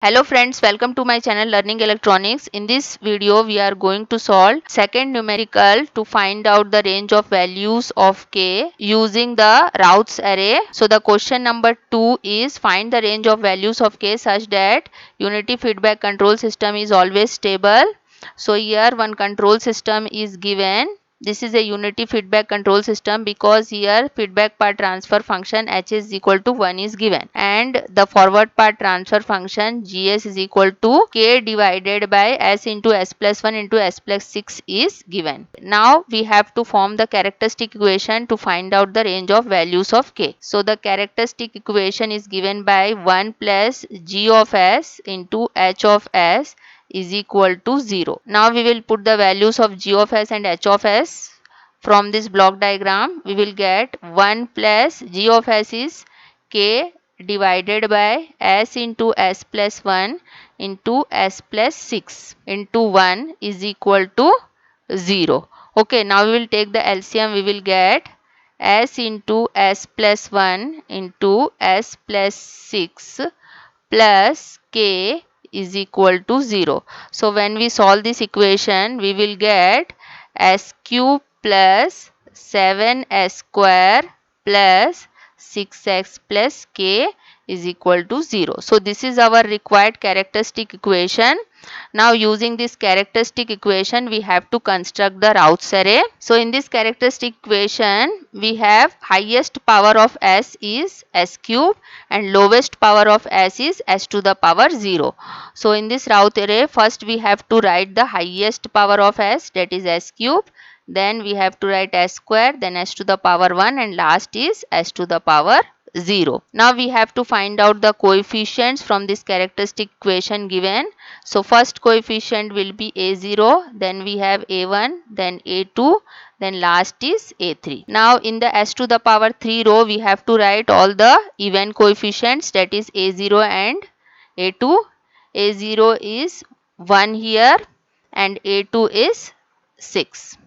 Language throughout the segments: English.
Hello friends, welcome to my channel Learning Electronics. In this video, we are going to solve second numerical to find out the range of values of k using the Routh's array. So the question number 2 is find the range of values of k such that unity feedback control system is always stable. So here one control system is given. This is a unity feedback control system because here feedback part transfer function h is equal to 1 is given and the forward part transfer function gs is equal to k divided by s into s plus 1 into s plus 6 is given. Now we have to form the characteristic equation to find out the range of values of k. So the characteristic equation is given by 1 plus g of s into h of s is equal to 0. Now we will put the values of g of s and h of s from this block diagram. We will get 1 plus g of s is k divided by s into s plus 1 into s plus 6 into 1 is equal to 0. Okay, now we will take the LCM. We will get s into s plus 1 into s plus 6 plus k is equal to 0. So when we solve this equation, we will get s cube plus 7s square plus 6x plus k is equal to 0. So this is our required characteristic equation. Now using this characteristic equation, we have to construct the Routh's array. So in this characteristic equation, we have highest power of s is s cube and lowest power of s is s to the power 0. So in this Routh array, first we have to write the highest power of s, that is s cube. Then we have to write s square, then s to the power 1, and last is s to the power 0. Now we have to find out the coefficients from this characteristic equation given. So first coefficient will be a0, then we have a1, then a2, then last is a3. Now in the s to the power 3 row, we have to write all the even coefficients, that is a0 and a2. a0 is 1 here and a2 is 6.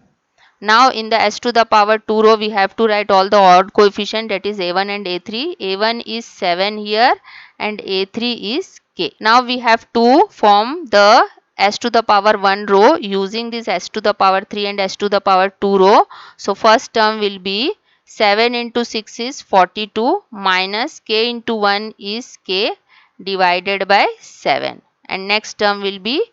Now in the s to the power 2 row, we have to write all the odd coefficient, that is a1 and a3. a1 is 7 here and a3 is k. Now we have to form the s to the power 1 row using this s to the power 3 and s to the power 2 row. So first term will be 7 into 6 is 42 minus k into 1 is k divided by 7, and next term will be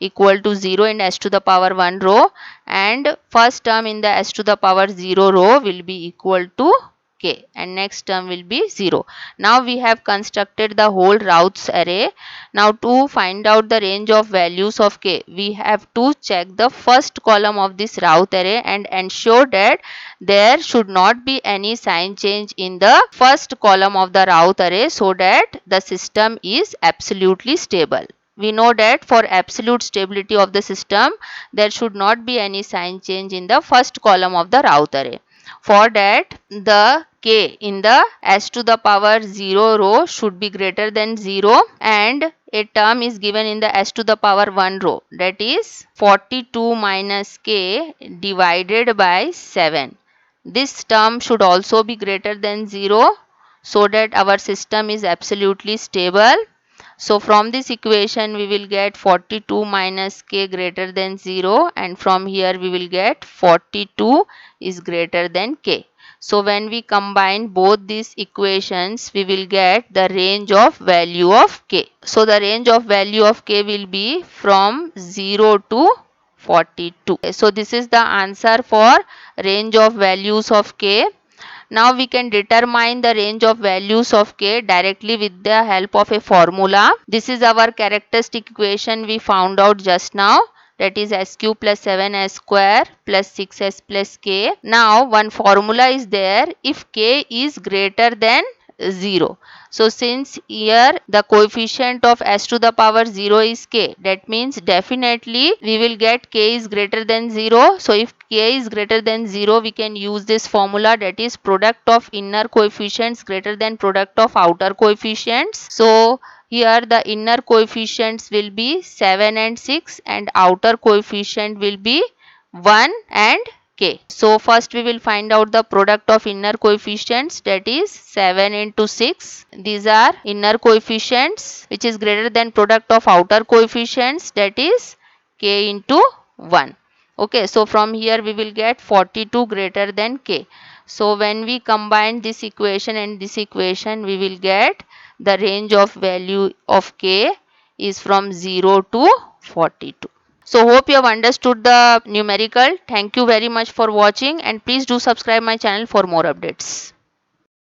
equal to 0 in s to the power 1 row, and first term in the s to the power 0 row will be equal to k, and next term will be 0. Now we have constructed the whole Routh's array. Now to find out the range of values of k, we have to check the first column of this Routh array and ensure that there should not be any sign change in the first column of the Routh array so that the system is absolutely stable. We know that for absolute stability of the system, there should not be any sign change in the first column of the Routh array. For that, the k in the s to the power 0 row should be greater than 0, and a term is given in the s to the power 1 row, that is 42 minus k divided by 7. This term should also be greater than 0 so that our system is absolutely stable. So from this equation we will get 42 minus k greater than 0, and from here we will get 42 is greater than k. So when we combine both these equations, we will get the range of value of k. So the range of value of k will be from 0 to 42. So this is the answer for range of values of k. Now we can determine the range of values of k directly with the help of a formula. This is our characteristic equation we found out just now, that is s cube plus 7s square plus 6s plus k. Now one formula is there if k is greater than 0. So since here the coefficient of s to the power 0 is k, that means definitely we will get k is greater than 0. So if k is greater than 0, we can use this formula, that is product of inner coefficients greater than product of outer coefficients. So here the inner coefficients will be 7 and 6 and outer coefficient will be 1 and k. So first we will find out the product of inner coefficients, that is 7 into 6. These are inner coefficients which is greater than product of outer coefficients, that is k into 1. Okay, so from here we will get 42 greater than k. So when we combine this equation and this equation, we will get the range of value of k is from 0 to 42. So hope you have understood the numerical. Thank you very much for watching, and please do subscribe my channel for more updates.